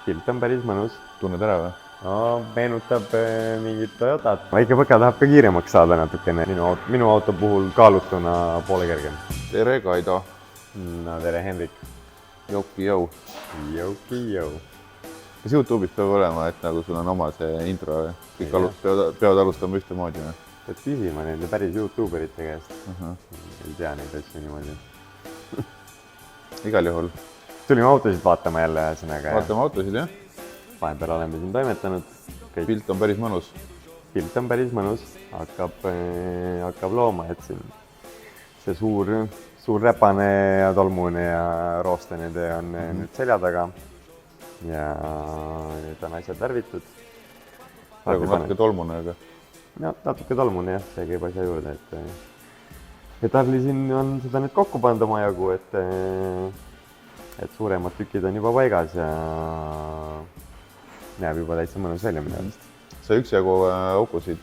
pilt on päris mõnus. Tunned ära või? No, meenutab mingit Toyotat. Väike põka tahab ka kiiremaks saada natukene. Minu auto puhul kaalutuna poole kergem. Tere, Kaido. No tere, Henrik. Jauki jau. Jauki jau. Kas YouTube'is peab olema, et nagu sul on oma see intro ja kõik peavad alustama ühtemoodi? Pead küsima nende päris YouTuberite käest. Ei tea neid asju niimoodi. Igal juhul. Tulime autosid vaatama jälle ühesõnaga. Vaatame autosid, jah? Vahepeal oleme siin toimetanud. Pilt on päris mõnus. Pilt on päris mõnus. Hakkab looma, et siin see suur räpane ja tolmune ja roostene tee on nüüd selja taga. Ja nüüd on asjad värvitud. Praegu natuke tolmune, aga... No, natuke tolmune, jah. See käib asja juurde, et Harli siin on seda nüüd kokku pannud oma jagu, et suuremad tükid on juba paigas ja näeb juba täitsa mõnus välja minu arust. Sa üksjagu aukusid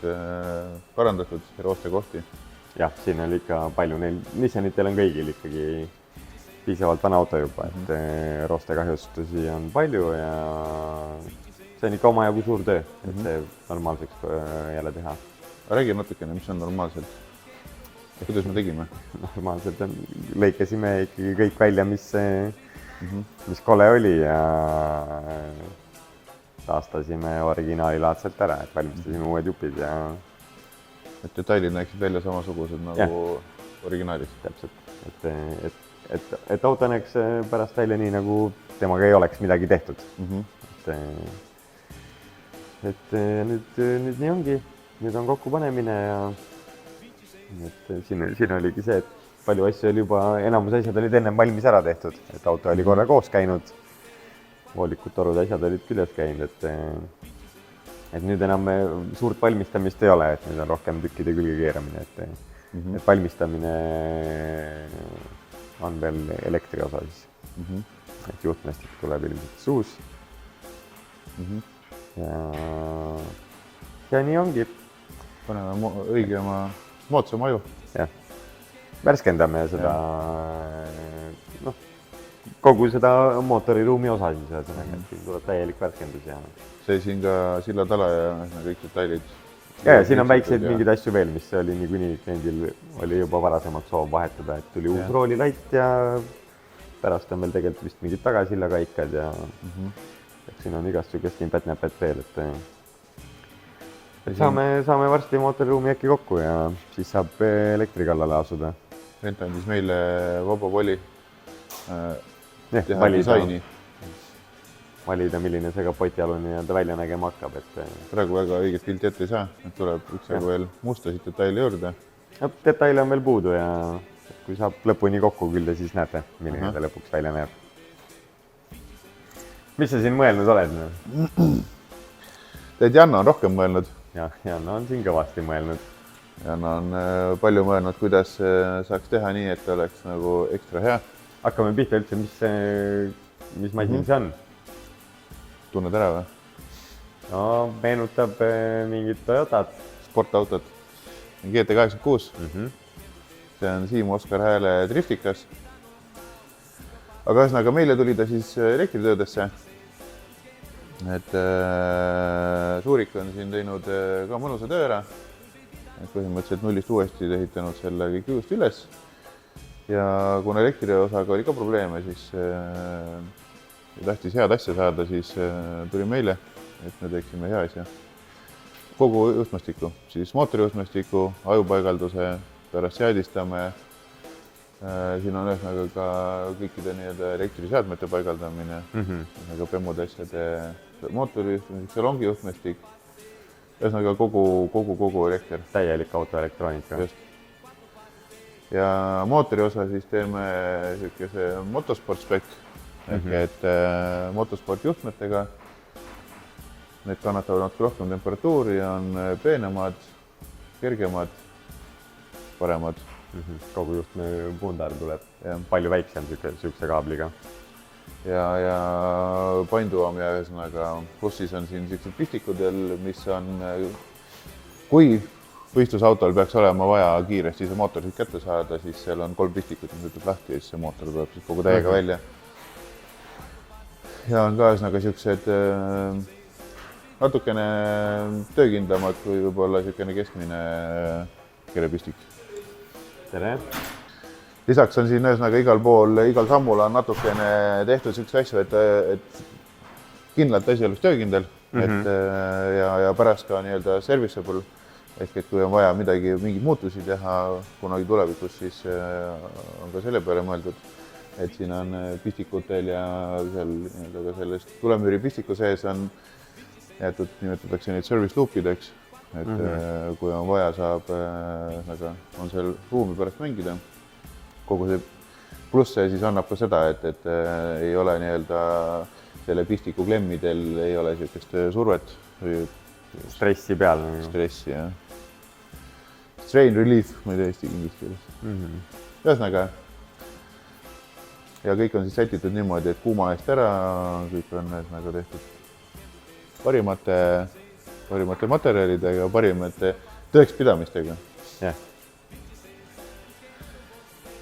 parandatud rooste kohti? Jah, siin oli ikka palju neil. Nissanitel on kõigil ikkagi piisavalt vana auto juba, et rooste kahjustusi on palju ja see on ikka omajagu suur töö, et see normaalseks jälle teha. Räägi natukene, mis on normaalselt? Kuidas me tegime? Normaalselt lõikasime ikkagi kõik välja, mis kole oli ja taastasime originaalilaadselt ära, et valmistasime uued jupid ja... Et detailid näeksid välja samasugused nagu originaalis. Täpselt, et auto näeks pärast välja nii, nagu temaga ei oleks midagi tehtud. Et nüüd nii ongi, nüüd on kokkupanemine ja siin oligi see, et palju asju oli juba, enamus asjad olid ennem valmis ära tehtud, et auto oli korra koos käinud, voolikud, torud, asjad olid küljes käinud, et nüüd enam suurt valmistamist ei ole, et nüüd on rohkem tükkide külge keeramine, et valmistamine on veel elektri osa siis, et juhtmestik tuleb ilmselt suus. Ja nii ongi. Paneme õigema moodsam aju. Jah. Värskendame seda, kogu seda mootoriruumi osa siis, et siin tuleb täielik värskendus ja... See siin ka sillatala ja kõik detailid. Ja siin on väikseid mingeid asju veel, mis oli niikuinii kliendil oli juba varasemalt soov vahetada, et tuli uus roolilait ja pärast on veel tegelikult vist mingid tagasilla kaikad ja siin on igast sugust impet-näpet veel, et saame varsti mootoriruumi äkki kokku ja siis saab elektri kallale asuda. Rent andis meile vaba voli teha disaini. Valida, milline see kapoti-alune välja nägema hakkab. Praegu väga õiget pilti ette ei saa, et tuleb üksagu veel mustasid detaili juurde. Detaile on veel puudu ja kui saab lõpuni kokku külde, siis näete, milline ta lõpuks välja näeb. Mis sa siin mõelnud oled? Tead, Janna on rohkem mõelnud. Jah, Janna on siin kõvasti mõelnud. Janna on palju mõelnud, kuidas saaks teha nii, et oleks nagu ekstra hea. Hakkame pihta üldse, mis masin see on? Tunned ära või? No, meenutab mingit Toyotat. Sportautot. GT86. See on Siim Oskar Hääle driftikas. Aga ühesõnaga meile tuli ta siis elektritöödesse. Et Suurik on siin teinud ka mõnusa töö ära. Põhimõtteliselt nullist uuesti ehitanud selle kõik juust üles. Ja kuna elektriosaga oli ka probleeme, siis tahtis head asja saada, siis tuli meile, et me teeksime hea asja. Kogu juhtmestiku, siis mootorijuhtmestiku, ajupaigalduse, pärast seadistame. Siin on ühesõnaga ka kõikide elektriseadmete paigaldamine, ühesõnaga PEMUde asjade mootorijuhtmestik, salongi juhtmestik, ühesõnaga kogu elekter. Täielik autoelektroonika. Just. Ja mootori osa siis teeme selline motosport spec, et motosport juhtmetega. Need kannatavad natuke rohkem temperatuuri, on peenemad, kergemad, paremad. Kogu juhtme pundar tuleb palju väiksem sükse kaabliga. Ja painduvam ja ühesõnaga, kus siis on siin sellised pistikudel, mis on, kui võistlusautol peaks olema vaja kiiresti see mootor siit kätte saada, siis seal on 3 pistikut, mis võtab lahti ja siis see mootor tuleb siis kogu täiega välja. ja on ka ühesõnaga siuksed natukene töökindlamad kui võib-olla niisugune keskmine kerepistik. tere! Lisaks on siin ühesõnaga igal pool, igal sammul on natukene tehtud niisuguseid asju, et kindlalt asi oleks töökindel, et ja pärast ka nii-öelda serviceable, ehk et kui on vaja mingeid muutusi teha kunagi tulevikus, siis on ka selle peale mõeldud, et siin on pistikutel ja seal nii-öelda ka sellest tulemüüri pistiku sees on jäetud, nimetatakse neid service loopideks, et kui on vaja, saab, on seal ruumi pärast mängida. Kogu see pluss see siis annab ka seda, et ei ole nii-öelda selle pistiku klemmidel ei ole niisugust survet või stressi peal. Stressi, jah. Strain relief, ma ei tea eesti inglise keeles. Ühesõnaga, ja kõik on siis sätitud niimoodi, et kuuma eest ära, kõik on ühesõnaga tehtud parimate materjalidega, parimate tõekspidamistega. Yeah.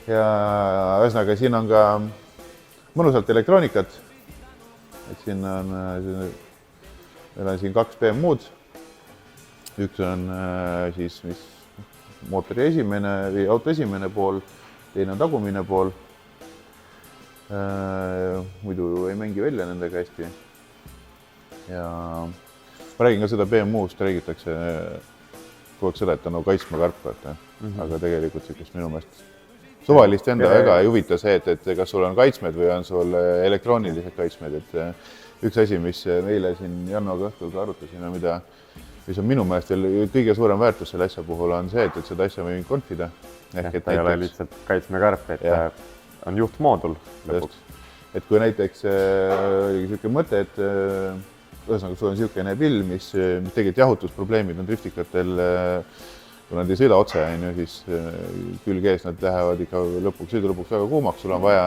Ja ühesõnaga siin on ka mõnusalt elektroonikat, et siin on, meil on siin 2 BMU-d, üks on siis mis mootori esimene või auto esimene pool, teine on tagumine pool, muidu ei mängi välja nendega hästi. Ja ma räägin ka seda BMU-st, räägitakse kogu aeg seda, et on nagu kaitsmakarp, aga tegelikult niisugust minu meelest suvalist enda väga ei huvita see, et kas sul on kaitsmed või on sul elektroonilised kaitsmed, et üks asi, mis meile siin Jannoga õhtul ka arutasime, mis on minu meelest kõige suurem väärtus selle asja puhul on see, et seda asja võin konfida. Et ei ole lihtsalt kaitsmekarp, et on juhtmoodul lõpuks. Et kui näiteks niisugune mõte, et ühesõnaga sul on niisugune pill, mis tegelikult jahutusprobleemid on driftikatel, kui nad ei sõida otse, siis külge ees nad lähevad ikka sõidu lõpuks väga kuumaks, sul on vaja,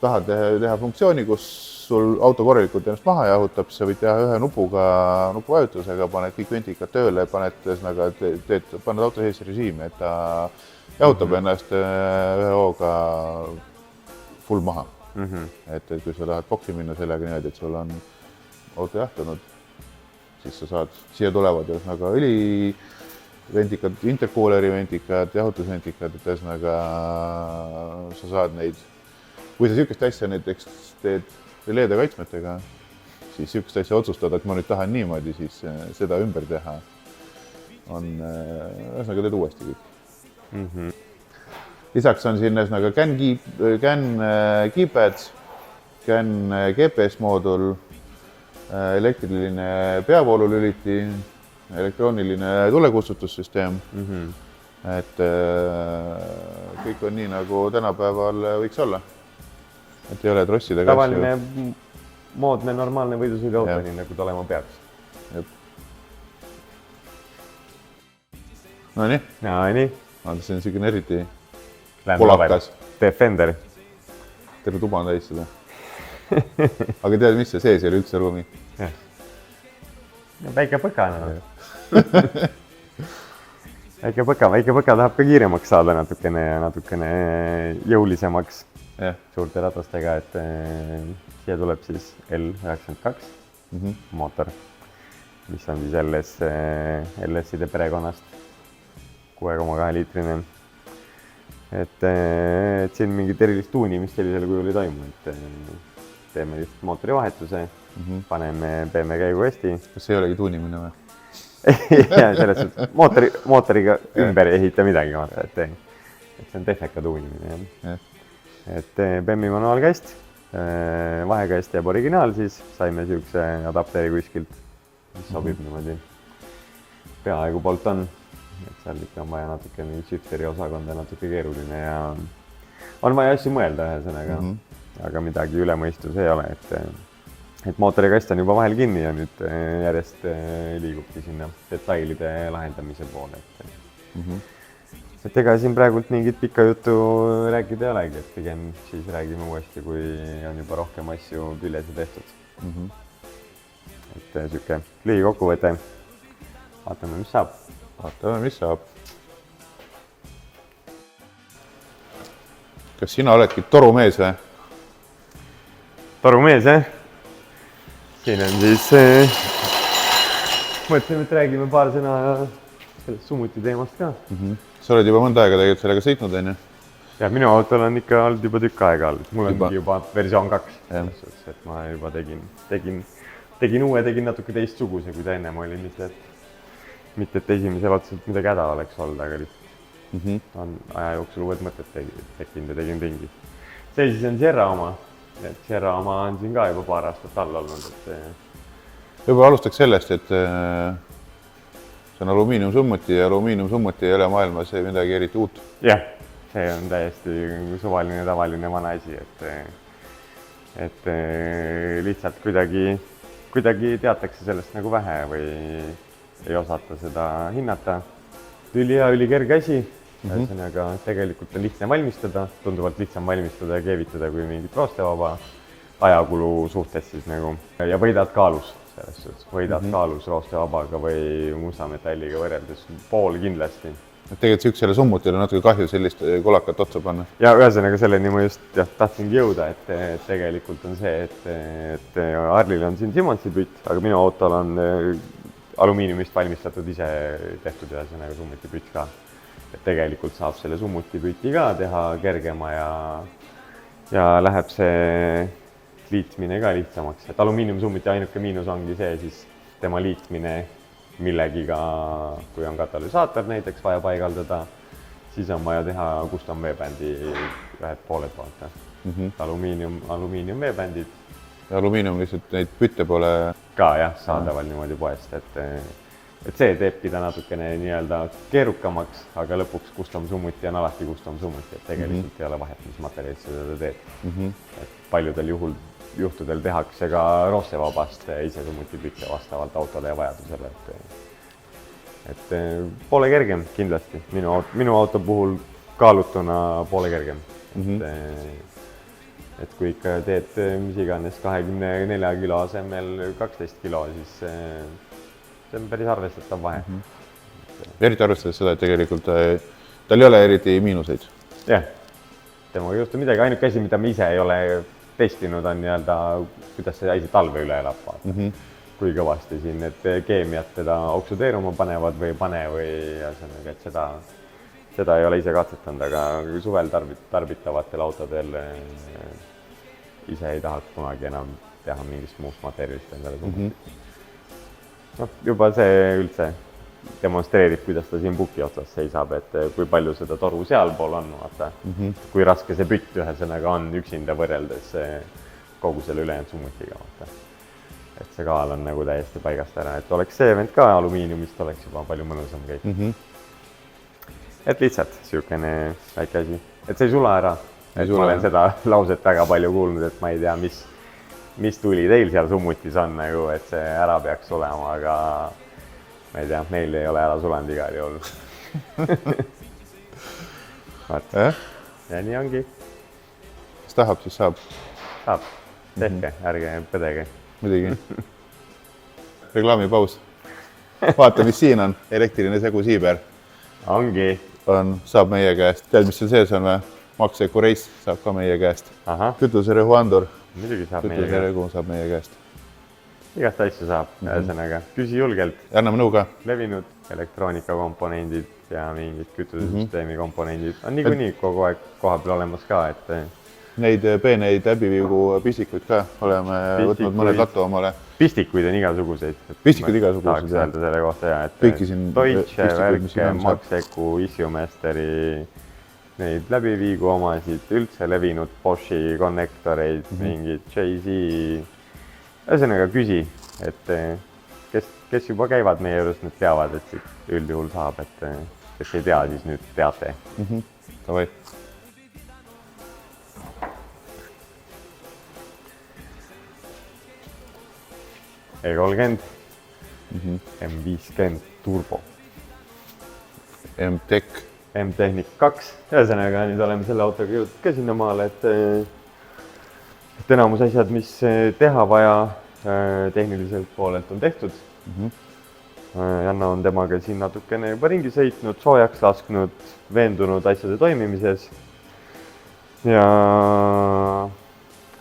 tahad teha funktsiooni, kus sul auto korralikult ennast maha jahutab, sa võid teha ühe nupuvajutusega, paned kõik ventikad tööle, paned auto sees režiimi, et ta jahutab ennast ühe hooga full maha. Et kui sa tahad boksi minna sellega niimoodi, et sul on auto jahtunud, siis sa saad, siia tulevad ühesõnaga õliventikad, intercooleri ventikad, jahutusventikad, et ühesõnaga sa saad neid, kui sa niisugust asja näiteks teed leede kaitsmetega, siis niisugust asja otsustada, et ma nüüd tahan niimoodi, siis seda ümber teha on, ühesõnaga teed uuesti kõik. Lisaks on siin ühesõnaga CAN keypads, CAN GPS moodul, elektriline peavoolulüliti, elektrooniline tulekustutussüsteem, et kõik on nii, nagu tänapäeval võiks olla, et ei ole trossidega. Tavaline moodne, normaalne võidusõiduauto, nii nagu ta olema peaks. No nii. See on niisugune eriti kolakas. Defender. Terve tuba on täis seda. Aga tead, mis see sees oli üldse ruumi? Väike põka. Väike põka tahab ka kiiremaks saada natukene jõulisemaks suurte ratastega, et siia tuleb siis L92 mootor, mis on siis LS-ide perekonnast 6,2 liitrine. Et siin mingit erilist tuunimist sellisel kujul ei toimu, et teeme just mootori vahetuse, paneme peeme käigu hästi. Kas see ei olegi tuunimine või? Ja selles suhtes mootoriga ümber ei ehita midagi, vaata, et see on tehnika tuunimine. Et BEM-i manuaalkast, vahekast jääb originaal, siis saime niisuguse adapteri kuskilt, mis sobib niimoodi. Peaaegu poolt on, et seal ikka on vaja natuke shifteri osakonda natuke keeruline ja on vaja asju mõelda ühesõnaga, aga midagi üle mõistus ei ole, et mootorikast on juba vahel kinni ja nüüd järjest liigubki sinna detailide lahendamise poole. Et ega siin praegult mingit pikka juttu rääkida ei olegi, et pigem siis räägime uuesti, kui on juba rohkem asju küljes ja tehtud. Et siuke lühikokkuvõte. Vaatame, mis saab. Kas sina oledki torumees või? Torumees, jah? siin on siis, mõtleme, et räägime paar sõna sellest summuti teemast ka. Sa oled juba mõnda aega tegelikult sellega sõitnud, on ju? Ja minu autol on ikka olnud juba tükk aega olnud. Mul on juba versioon 2. Et ma juba tegin uue, tegin natuke teistsuguse, kui ta ennem oli. Mitte et esimesel otseselt midagi häda oleks olnud, aga lihtsalt on aja jooksul uued mõtted tekkinud ja tegin ringi. See siis on Sierra oma. Sierra oma on siin ka juba paar aastat all olnud. Juba alustaks sellest, et see on alumiiniumsummuti ja alumiiniumsummuti ei ole maailmas midagi eriti uut. Jah, see on täiesti suvaline, tavaline vana asi, et lihtsalt kuidagi teatakse sellest nagu vähe või ei osata seda hinnata. Ülihea, ülikerge asi. Ühesõnaga, tegelikult on lihtne valmistada, tunduvalt lihtsam valmistada ja keevitada kui mingit roostevaba ajakulu suhtes siis nagu. Ja võidad kaalus, selles suhtes, võidad kaalus roostevabaga või musta metalliga võrreldes pool kindlasti. Tegelikult sihukesele summutile natuke kahju sellist kolakat otsa panna. Ja ühesõnaga selleni ma just tahtsingi jõuda, et tegelikult on see, et Harlil on siin Simonsi pütt, aga minu autol on alumiiniumist valmistatud ise tehtud ühesõnaga summuti pütt ka. Et tegelikult saab selle summuti püti ka teha kergema ja läheb see liitmine ka lihtsamaks. Et alumiiniumsummuti ainuke miinus ongi see siis tema liitmine millegiga, kui on katalüsaator näiteks vaja paigaldada, siis on vaja teha custom veebändi ühed pooled vaata. Alumiinium veebändid. Alumiinium lihtsalt neid pütte pole ka jah, saadaval niimoodi poest, et see teebki ta natukene nii-öelda keerukamaks, aga lõpuks custom summuti on alati custom summuti, et tegelikult ei ole vahet, mis materjalist seda teed. Et paljudel juhtudel tehakse ka roostevabast ise summuti pütte vastavalt autole ja vajadusele. Et poole kergem kindlasti. Minu auto puhul kaalutuna poole kergem. Et kui ikka teed mis iganes 24 kilo asemel 12 kilo, siis see on päris arvestatav vahe. Eriti arvestades seda, et tegelikult tal ei ole eriti miinuseid. Jah, temaga ei juhtu midagi. Ainuke asi, mida me ise ei ole testinud, on nii-öelda, kuidas see asi talve üle elab. Kui kõvasti siin need keemiat teda oksudeeruma panevad või ei pane või et seda ei ole ise katsetanud, aga suvel tarbitavatel autodel ise ei tahaks kunagi enam teha mingist muust materjalist endale summutit. Juba see üldse demonstreerib, kuidas ta siin puki otsas seisab, et kui palju seda toru sealpool on, vaata. Kui raske see pütt ühesõnaga on üksinda võrreldes kogu selle ülejäänud summutiga, vaata. Et see kaal on nagu täiesti paigast ära, et oleks see vend ka alumiiniumist, oleks juba palju mõnusam kõik. Et lihtsalt siukene väike asi, et see ei sula ära. Et ma olen seda lauset väga palju kuulnud, et ma ei tea, mis tuli teil seal summutis on, nagu, et see ära peaks olema, aga ma ei tea, meil ei ole ära sulanud igal juhul. Ja nii ongi. Kes tahab, siis saab. Saab. Tehke, ärge põdege. Muidugi. Reklaamipaus. Vaata, mis siin on. Elektriline segusiiber. Ongi. Saab meie käest. Tead, mis seal sees on või? Max Eco Race saab ka meie käest. Kütuserõhu andur. Muidugi saab kütuserõhu saab meie käest. Igast asju saab, ühesõnaga. Küsi julgelt. Anname nõu ka. Levinud elektroonikakomponendid ja mingid kütusesüsteemi komponendid on niikuinii kogu aeg koha peal olemas ka, et neid peeneid läbiviigu pistikuid ka oleme võtnud mõne katu omale. Pistikuid on igasuguseid. Pistikuid igasuguseid. Tahaks öelda selle kohta ja, et Deutsche, Werke, Max Eco, Issuemasteri, neid läbiviigu omasid, üldse levinud Boschi konnektoreid, mingid JZ. Ühesõnaga küsi, et kes juba käivad meie juures, need teavad, et siit üldjuhul saab, et kes ei tea, siis nüüd teate. Davai. E30, M50 Turbo, M-Tech, M-Technic 2. Ühesõnaga, nüüd oleme selle autoga jõudnud ka sinna maale, et enamus asjad, mis teha vaja tehniliselt poolelt on tehtud. Janna on temaga siin natukene juba ringi sõitnud, soojaks lasknud, veendunud asjade toimimises. Ja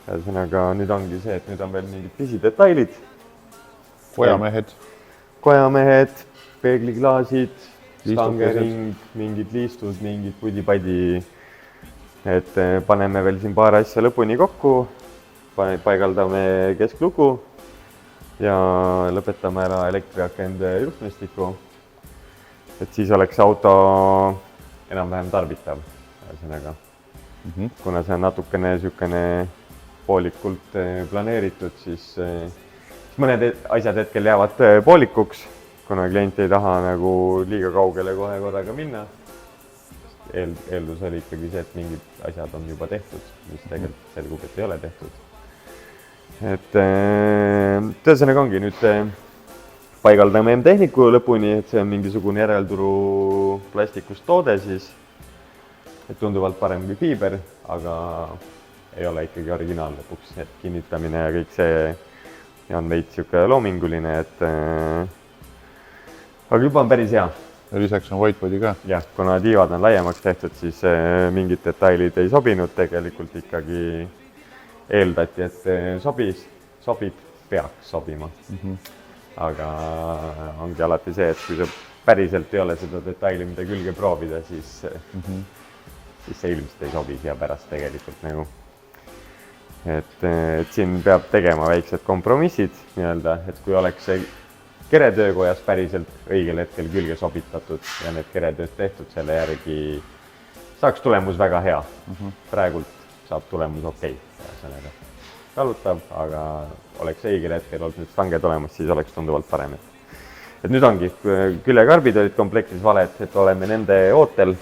ühesõnaga, nüüd ongi see, et nüüd on veel mingid pisidetailid, kojamehed. kojamehed, peegliklaasid, Liistukesed. stangering, mingid liistud, mingid pudi-padi. Et paneme veel siin paar asja lõpuni kokku, paigaldame keskluku ja lõpetame ära elektriakende juhtmestiku. Et siis oleks auto enam-vähem tarbitav, ühesõnaga. Kuna see on natukene niisugune poolikult planeeritud, siis mõned asjad hetkel jäävad poolikuks, kuna klient ei taha nagu liiga kaugele kohe korraga minna. Eeldus oli ikkagi see, et mingid asjad on juba tehtud, mis tegelikult selgub, et ei ole tehtud. Et ühesõnaga ongi nüüd paigaldame M-tehniku lõpuni, et see on mingisugune järelturu plastikust toode siis. Et tunduvalt parem kui fiiber, aga ei ole ikkagi originaal lõpuks, et kinnitamine ja kõik see on veits siuke loominguline, et aga juba on päris hea. Ja lisaks on whiteboardi ka. Jah, kuna tiivad on laiemaks tehtud, siis mingid detailid ei sobinud, tegelikult ikkagi eeldati, et sobib, peaks sobima. Aga ongi alati see, et kui see päriselt ei ole seda detaili, mida külge proovida, siis see ilmselt ei sobi siia pärast tegelikult nagu. Et siin peab tegema väiksed kompromissid, et kui oleks see keretöökojas päriselt õigel hetkel külge sobitatud ja need keretööd tehtud selle järgi, saaks tulemus väga hea. Praegult saab tulemus okei. Kalutav, aga oleks õigel hetkel olnud need stanged olemas, siis oleks tunduvalt parem. Et nüüd ongi, küljekarbid olid komplektis valed, et oleme nende ootel.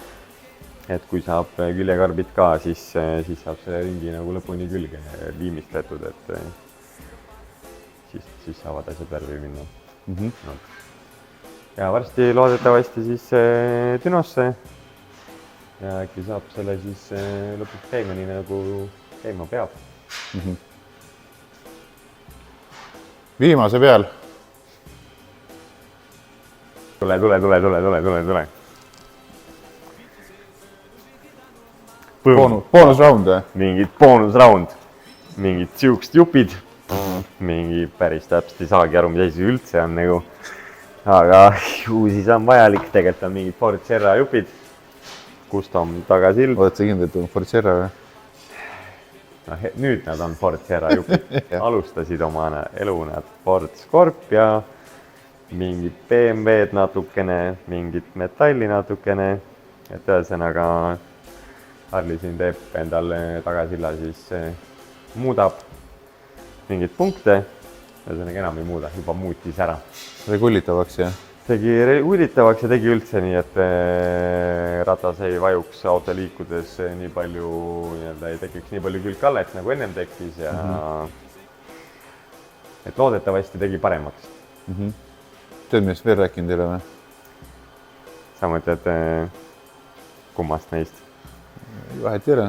Et kui saab küljekarbid ka, siis saab selle ringi nagu lõpuni külge viimistletud, et siis saavad asjad värvi minna. Ja varsti loodetavasti siis Dünosse ja äkki saab selle siis lõpuks käima nii nagu käima peab. Viimase peal. Tule. Boonusround või? Mingid boonusround, mingid siukest jupid, mingi päris täpselt ei saagi aru, mis asi üldse on nagu, aga ju siis on vajalik, tegelikult on mingid Ford Sierra jupid, custom tagasild. Oled sa kindlalt on Ford Sierra või? Nüüd nad on Ford Sierra jupid, alustasid oma elu nad Ford Scorpia, mingid BMW-d natukene, mingid metalli natukene, et ühesõnaga Harli siin teeb endale tagasilla, siis muudab mingeid punkte, ühesõnaga enam ei muuda, juba muutis ära. Regulitavaks ja? Tegi regulitavaks ja tegi üldse nii, et ratas ei vajuks auto liikudes nii palju, ei tekiks nii palju külgkallet nagu ennem tekkis ja et loodetavasti tegi paremaks. Tead, millest veel rääkinud ei ole või? Sa mõtled kummast neist? Vahet ei ole.